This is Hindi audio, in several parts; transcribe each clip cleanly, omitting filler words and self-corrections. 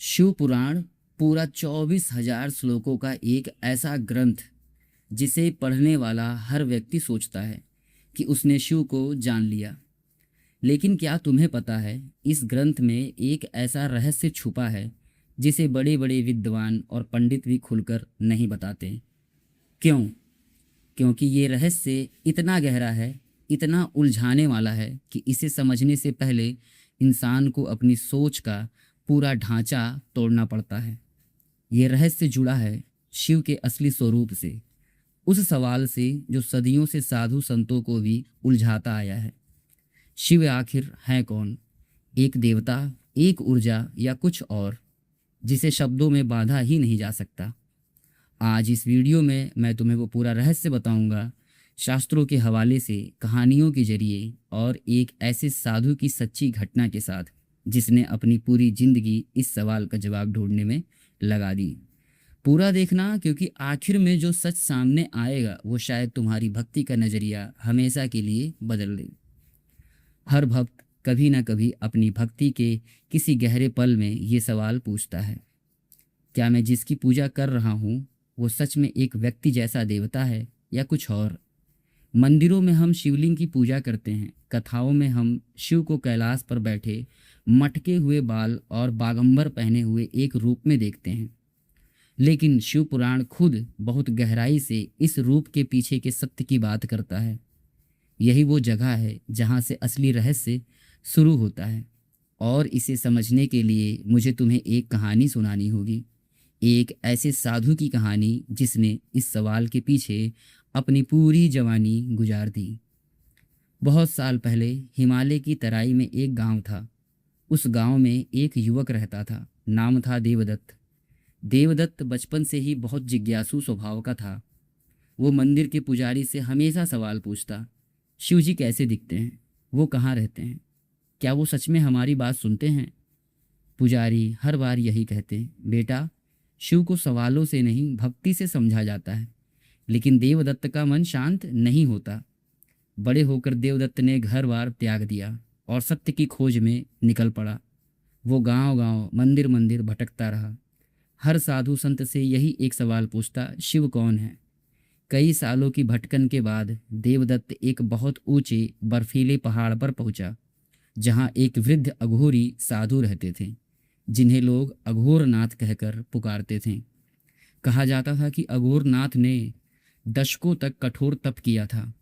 शिव पुराण पूरा 24,000 श्लोकों का एक ऐसा ग्रंथ जिसे पढ़ने वाला हर व्यक्ति सोचता है कि उसने शिव को जान लिया। लेकिन क्या तुम्हें पता है, इस ग्रंथ में एक ऐसा रहस्य छुपा है जिसे बड़े बड़े विद्वान और पंडित भी खुलकर नहीं बताते। क्यों? क्योंकि ये रहस्य इतना गहरा है, इतना उलझाने वाला है कि इसे समझने से पहले इंसान को अपनी सोच का पूरा ढांचा तोड़ना पड़ता है। ये रहस्य जुड़ा है शिव के असली स्वरूप से, उस सवाल से जो सदियों से साधु संतों को भी उलझाता आया है। शिव आखिर है कौन? एक देवता, एक ऊर्जा, या कुछ और जिसे शब्दों में बांधा ही नहीं जा सकता? आज इस वीडियो में मैं तुम्हें वो पूरा रहस्य बताऊंगा, शास्त्रों के हवाले से, कहानियों के जरिए और एक ऐसे साधु की सच्ची घटना के साथ जिसने अपनी पूरी जिंदगी इस सवाल का जवाब ढूंढने में लगा दी। पूरा देखना, क्योंकि आखिर में जो सच सामने आएगा वो शायद तुम्हारी भक्ति का नज़रिया हमेशा के लिए बदल दे। हर भक्त कभी ना कभी अपनी भक्ति के किसी गहरे पल में ये सवाल पूछता है, क्या मैं जिसकी पूजा कर रहा हूँ वो सच में एक व्यक्ति जैसा देवता है या कुछ और? मंदिरों में हम शिवलिंग की पूजा करते हैं, कथाओं में हम शिव को कैलाश पर बैठे मटके हुए बाल और बागंबर पहने हुए एक रूप में देखते हैं। लेकिन शिव पुराण खुद बहुत गहराई से इस रूप के पीछे के सत्य की बात करता है। यही वो जगह है जहाँ से असली रहस्य शुरू होता है, और इसे समझने के लिए मुझे तुम्हें एक कहानी सुनानी होगी। एक ऐसे साधु की कहानी जिसने इस सवाल के पीछे अपनी पूरी जवानी गुजार दी। बहुत साल पहले हिमालय की तराई में एक गांव था। उस गांव में एक युवक रहता था, नाम था देवदत्त। देवदत्त बचपन से ही बहुत जिज्ञासु स्वभाव का था। वो मंदिर के पुजारी से हमेशा सवाल पूछता, शिव जी कैसे दिखते हैं? वो कहाँ रहते हैं? क्या वो सच में हमारी बात सुनते हैं? पुजारी हर बार यही कहते, बेटा, शिव को सवालों से नहीं भक्ति से समझा जाता है। लेकिन देवदत्त का मन शांत नहीं होता। बड़े होकर देवदत्त ने घर बार त्याग दिया और सत्य की खोज में निकल पड़ा। वो गांव गांव, मंदिर मंदिर भटकता रहा। हर साधु संत से यही एक सवाल पूछता, शिव कौन है? कई सालों की भटकन के बाद देवदत्त एक बहुत ऊंचे बर्फीले पहाड़ पर पहुंचा, जहां एक वृद्ध अघोरी साधु रहते थे, जिन्हें लोग अघोरनाथ कहकर पुकारते थे। कहा जाता था कि अघोरनाथ ने दशकों तक कठोर तप किया था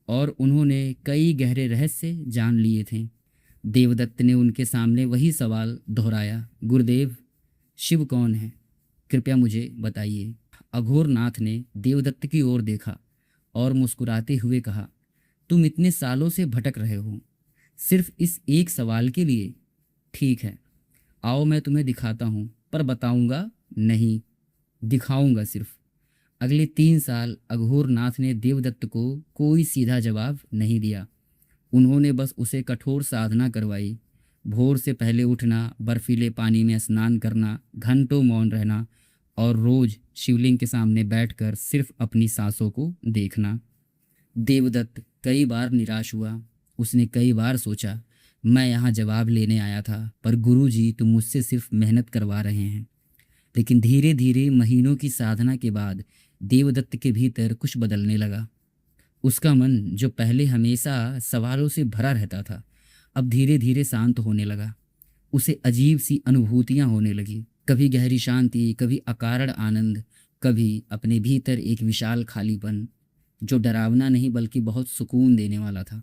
और उन्होंने कई गहरे रहस्य जान लिए थे। देवदत्त ने उनके सामने वही सवाल दोहराया, गुरुदेव, शिव कौन है? कृपया मुझे बताइए। अघोरनाथ ने देवदत्त की ओर देखा और मुस्कुराते हुए कहा, तुम इतने सालों से भटक रहे हो, सिर्फ इस एक सवाल के लिए? ठीक है, आओ मैं तुम्हें दिखाता हूँ, पर बताऊंगा नहीं, दिखाऊंगा सिर्फ। अगले 3 साल अघोरनाथ ने देवदत्त को कोई सीधा जवाब नहीं दिया। उन्होंने बस उसे कठोर साधना करवाई। भोर से पहले उठना, बर्फीले पानी में स्नान करना, घंटों मौन रहना और रोज शिवलिंग के सामने बैठकर सिर्फ अपनी सांसों को देखना। देवदत्त कई बार निराश हुआ। उसने कई बार सोचा, मैं यहाँ जवाब लेने आया था, पर गुरुजी तुम मुझसे सिर्फ मेहनत करवा रहे हैं। लेकिन धीरे धीरे महीनों की साधना के बाद देवदत्त के भीतर कुछ बदलने लगा। उसका मन, जो पहले हमेशा सवालों से भरा रहता था, अब धीरे धीरे शांत होने लगा। उसे अजीब सी अनुभूतियां होने लगी, कभी गहरी शांति, कभी अकारण आनंद, कभी अपने भीतर एक विशाल खालीपन जो डरावना नहीं बल्कि बहुत सुकून देने वाला था।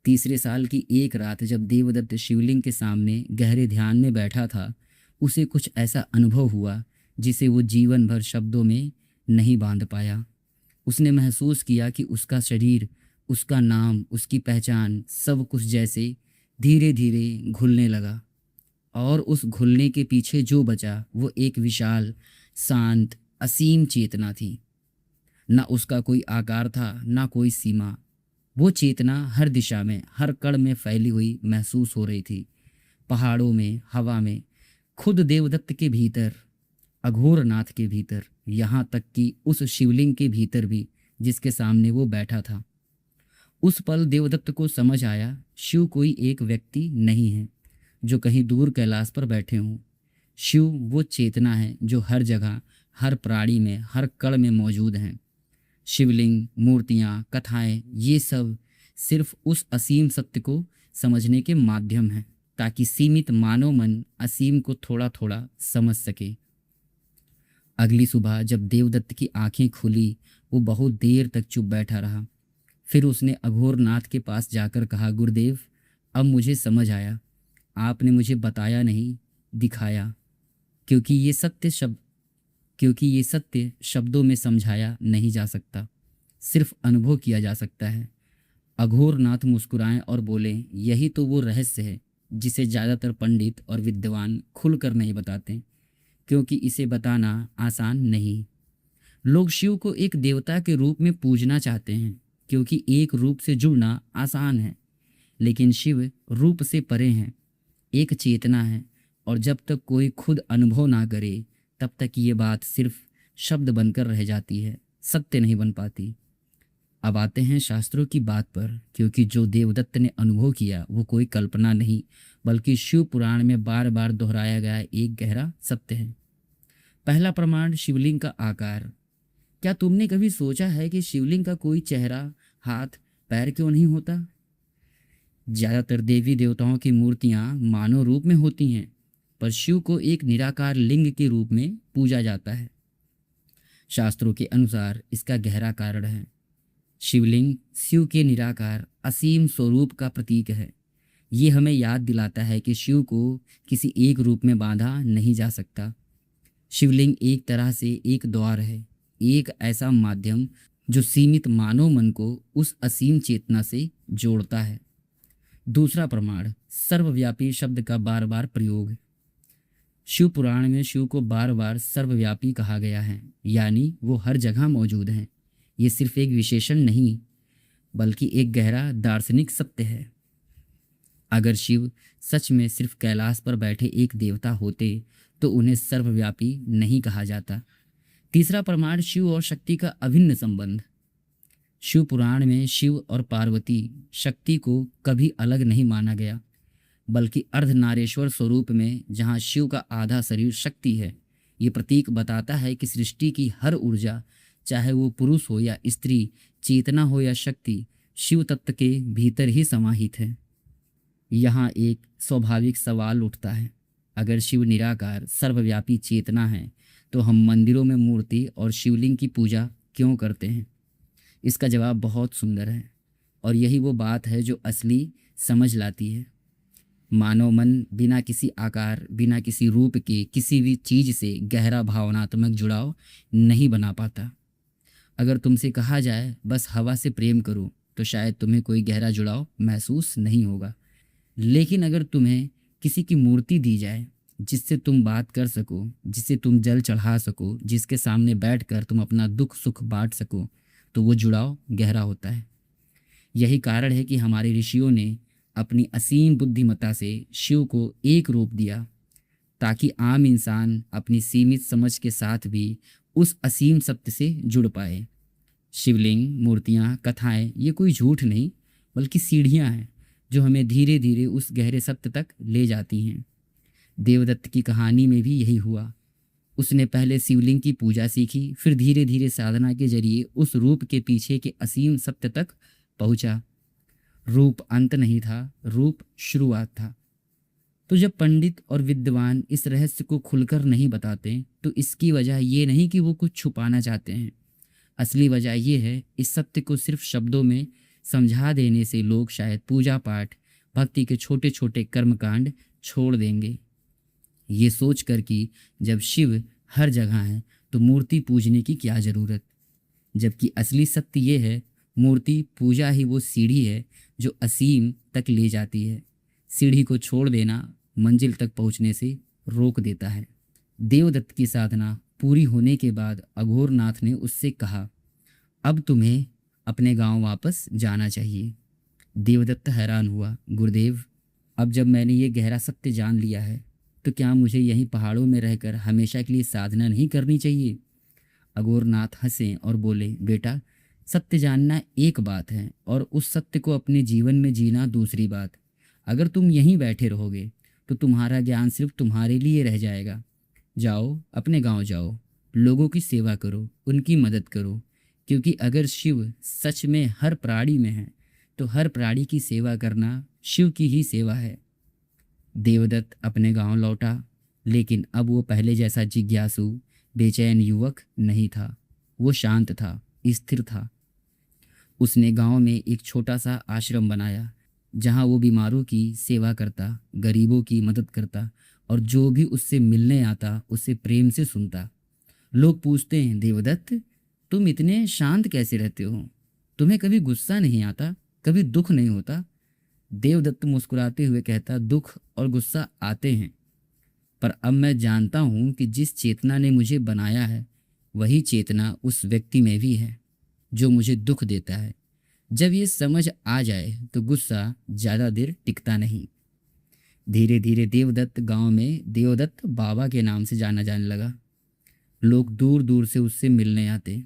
तीसरे साल की एक रात जब देवदत्त शिवलिंग के सामने गहरे ध्यान में बैठा था, उसे कुछ ऐसा अनुभव हुआ जिसे वो जीवन भर शब्दों में नहीं बांध पाया। उसने महसूस किया कि उसका शरीर, उसका नाम, उसकी पहचान, सब कुछ जैसे धीरे धीरे घुलने लगा। और उस घुलने के पीछे जो बचा वो एक विशाल, शांत, असीम चेतना थी। ना उसका कोई आकार था, ना कोई सीमा। वो चेतना हर दिशा में, हर कण में फैली हुई महसूस हो रही थी। पहाड़ों में, हवा में, खुद देवदत्त के भीतर, अघोरनाथ के भीतर, यहाँ तक कि उस शिवलिंग के भीतर भी जिसके सामने वो बैठा था। उस पल देवदत्त को समझ आया, शिव कोई एक व्यक्ति नहीं है जो कहीं दूर कैलाश पर बैठे हों। शिव वो चेतना है जो हर जगह, हर प्राणी में, हर कण में मौजूद हैं। शिवलिंग, मूर्तियाँ, कथाएं, ये सब सिर्फ उस असीम सत्य को समझने के माध्यम हैं, ताकि सीमित मानव मन असीम को थोड़ा थोड़ा समझ सके। अगली सुबह जब देवदत्त की आंखें खुली, वो बहुत देर तक चुप बैठा रहा। फिर उसने अघोरनाथ के पास जाकर कहा, गुरुदेव, अब मुझे समझ आया। आपने मुझे बताया नहीं, दिखाया। क्योंकि ये सत्य शब्दों में समझाया नहीं जा सकता, सिर्फ अनुभव किया जा सकता है। अघोरनाथ मुस्कुराए और बोले, यही तो वो रहस्य है जिसे ज़्यादातर पंडित और विद्वान खुलकर नहीं बताते, क्योंकि इसे बताना आसान नहीं। लोग शिव को एक देवता के रूप में पूजना चाहते हैं, क्योंकि एक रूप से जुड़ना आसान है। लेकिन शिव रूप से परे हैं, एक चेतना है, और जब तक कोई खुद अनुभव ना करे तब तक ये बात सिर्फ शब्द बनकर रह जाती है, सत्य नहीं बन पाती। अब आते हैं शास्त्रों की बात पर, क्योंकि जो देवदत्त ने अनुभव किया वो कोई कल्पना नहीं, बल्कि शिव पुराण में बार बार दोहराया गया एक गहरा सत्य है। पहला प्रमाण, शिवलिंग का आकार। क्या तुमने कभी सोचा है कि शिवलिंग का कोई चेहरा, हाथ, पैर क्यों नहीं होता? ज़्यादातर देवी देवताओं की मूर्तियाँ मानव रूप में होती हैं, पर शिव को एक निराकार लिंग के रूप में पूजा जाता है। शास्त्रों के अनुसार इसका गहरा कारण है। शिवलिंग शिव के निराकार असीम स्वरूप का प्रतीक है। ये हमें याद दिलाता है कि शिव को किसी एक रूप में बांधा नहीं जा सकता। शिवलिंग एक तरह से एक द्वार है, एक ऐसा माध्यम जो सीमित मानव मन को उस असीम चेतना से जोड़ता है। दूसरा प्रमाण, सर्वव्यापी शब्द का बार बार प्रयोग। शिव पुराण में शिव को बार बार सर्वव्यापी कहा गया है, यानी वो हर जगह मौजूद हैं। ये सिर्फ एक विशेषण नहीं, बल्कि एक गहरा दार्शनिक सत्य है। अगर शिव सच में सिर्फ कैलाश पर बैठे एक देवता होते तो उन्हें सर्वव्यापी नहीं कहा जाता। तीसरा प्रमाण, शिव और शक्ति का अभिन्न संबंध। शिव पुराण में शिव और पार्वती, शक्ति को कभी अलग नहीं माना गया, बल्कि अर्धनारेश्वर स्वरूप में, जहाँ शिव का आधा शरीर शक्ति है। ये प्रतीक बताता है कि सृष्टि की हर ऊर्जा, चाहे वो पुरुष हो या स्त्री, चेतना हो या शक्ति, शिव तत्व के भीतर ही समाहित है। यहाँ एक स्वाभाविक सवाल उठता है, अगर शिव निराकार सर्वव्यापी चेतना है तो हम मंदिरों में मूर्ति और शिवलिंग की पूजा क्यों करते हैं? इसका जवाब बहुत सुंदर है, और यही वो बात है जो असली समझ लाती है। मानव मन बिना किसी आकार, बिना किसी रूप के किसी भी चीज़ से गहरा भावनात्मक जुड़ाव नहीं बना पाता। अगर तुमसे कहा जाए बस हवा से प्रेम करो, तो शायद तुम्हें कोई गहरा जुड़ाव महसूस नहीं होगा। लेकिन अगर तुम्हें किसी की मूर्ति दी जाए जिससे तुम बात कर सको, जिसे तुम जल चढ़ा सको, जिसके सामने बैठकर तुम अपना दुख सुख बांट सको, तो वो जुड़ाव गहरा होता है। यही कारण है कि हमारे ऋषियों ने अपनी असीम बुद्धिमत्ता से शिव को एक रूप दिया, ताकि आम इंसान अपनी सीमित समझ के साथ भी उस असीम सत्य से जुड़ पाए। शिवलिंग, मूर्तियाँ, कथाएं, ये कोई झूठ नहीं, बल्कि सीढ़ियाँ हैं जो हमें धीरे धीरे उस गहरे सत्य तक ले जाती हैं। देवदत्त की कहानी में भी यही हुआ। उसने पहले शिवलिंग की पूजा सीखी, फिर धीरे धीरे साधना के जरिए उस रूप के पीछे के असीम सत्य तक पहुंचा। रूप अंत नहीं था, रूप शुरुआत था। तो जब पंडित और विद्वान इस रहस्य को खुलकर नहीं बताते, तो इसकी वजह ये नहीं कि वो कुछ छुपाना चाहते हैं। असली वजह ये है, इस सत्य को सिर्फ शब्दों में समझा देने से लोग शायद पूजा पाठ, भक्ति के छोटे छोटे कर्मकांड छोड़ देंगे, ये सोचकर कि जब शिव हर जगह है तो मूर्ति पूजने की क्या ज़रूरत। जबकि असली सत्य ये है, मूर्ति पूजा ही वो सीढ़ी है जो असीम तक ले जाती है। सीढ़ी को छोड़ देना मंजिल तक पहुंचने से रोक देता है। देवदत्त की साधना पूरी होने के बाद अघोरनाथ ने उससे कहा, अब तुम्हें अपने गांव वापस जाना चाहिए। देवदत्त हैरान हुआ, गुरुदेव, अब जब मैंने ये गहरा सत्य जान लिया है तो क्या मुझे यहीं पहाड़ों में रहकर हमेशा के लिए साधना नहीं करनी चाहिए? अघोरनाथ हंसे और बोले, बेटा, सत्य जानना एक बात है और उस सत्य को अपने जीवन में जीना दूसरी बात। अगर तुम यहीं बैठे रहोगे तो तुम्हारा ज्ञान सिर्फ तुम्हारे लिए रह जाएगा, जाओ, अपने गांव जाओ, लोगों की सेवा करो, उनकी मदद करो, क्योंकि अगर शिव सच में हर प्राणी में है तो हर प्राणी की सेवा करना शिव की ही सेवा है। देवदत्त अपने गांव लौटा, लेकिन अब वो पहले जैसा जिज्ञासु, बेचैन युवक नहीं था। वो शांत था, स्थिर था। उसने गांव में एक छोटा सा आश्रम बनाया, जहां वो बीमारों की सेवा करता, गरीबों की मदद करता और जो भी उससे मिलने आता उसे प्रेम से सुनता। लोग पूछते हैं, देवदत्त तुम इतने शांत कैसे रहते हो? तुम्हें कभी गुस्सा नहीं आता? कभी दुख नहीं होता? देवदत्त मुस्कुराते हुए कहता, दुख और गुस्सा आते हैं, पर अब मैं जानता हूँ कि जिस चेतना ने मुझे बनाया है वही चेतना उस व्यक्ति में भी है जो मुझे दुख देता है। जब ये समझ आ जाए तो गुस्सा ज़्यादा देर टिकता नहीं। धीरे धीरे देवदत्त गांव में देवदत्त बाबा के नाम से जाना जाने लगा। लोग दूर दूर से उससे मिलने आते,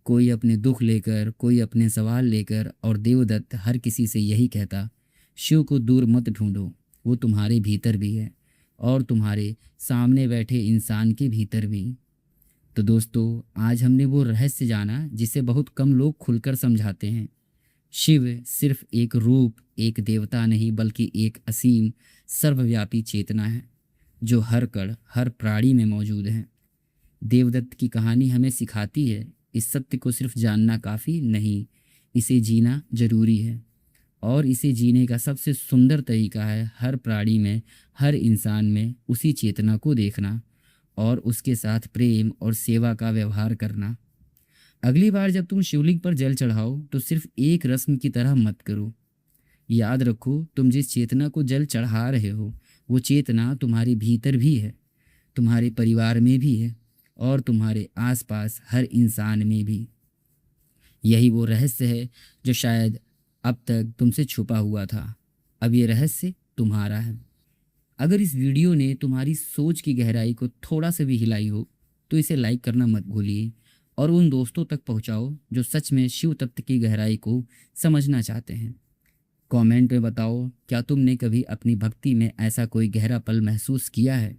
कोई अपने दुख लेकर, कोई अपने सवाल लेकर, और देवदत्त हर किसी से यही कहता, शिव को दूर मत ढूंढो, वो तुम्हारे भीतर भी है और तुम्हारे सामने बैठे इंसान के भीतर भी। तो दोस्तों, आज हमने वो रहस्य जाना जिसे बहुत कम लोग खुलकर समझाते हैं। शिव सिर्फ एक रूप, एक देवता नहीं, बल्कि एक असीम सर्वव्यापी चेतना है जो हर कण, हर प्राणी में मौजूद है। देवदत्त की कहानी हमें सिखाती है, इस सत्य को सिर्फ जानना काफ़ी नहीं, इसे जीना जरूरी है। और इसे जीने का सबसे सुंदर तरीका है हर प्राणी में, हर इंसान में उसी चेतना को देखना और उसके साथ प्रेम और सेवा का व्यवहार करना। अगली बार जब तुम शिवलिंग पर जल चढ़ाओ तो सिर्फ एक रस्म की तरह मत करो। याद रखो, तुम जिस चेतना को जल चढ़ा रहे हो वो चेतना तुम्हारे भीतर भी है, तुम्हारे परिवार में भी है और तुम्हारे आसपास हर इंसान में भी। यही वो रहस्य है जो शायद अब तक तुमसे छुपा हुआ था। अब ये रहस्य तुम्हारा है। अगर इस वीडियो ने तुम्हारी सोच की गहराई को थोड़ा सा भी हिलाई हो तो इसे लाइक करना मत भूलिए और उन दोस्तों तक पहुंचाओ जो सच में शिव तत्व की गहराई को समझना चाहते हैं। कमेंट में बताओ, क्या तुमने कभी अपनी भक्ति में ऐसा कोई गहरा पल महसूस किया है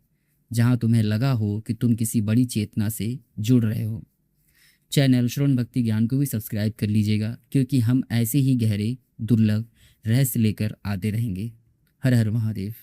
जहां तुम्हें लगा हो कि तुम किसी बड़ी चेतना से जुड़ रहे हो? चैनल श्रवण भक्ति ज्ञान को भी सब्सक्राइब कर लीजिएगा, क्योंकि हम ऐसे ही गहरे दुर्लभ रहस्य लेकर आते रहेंगे। हर हर महादेव।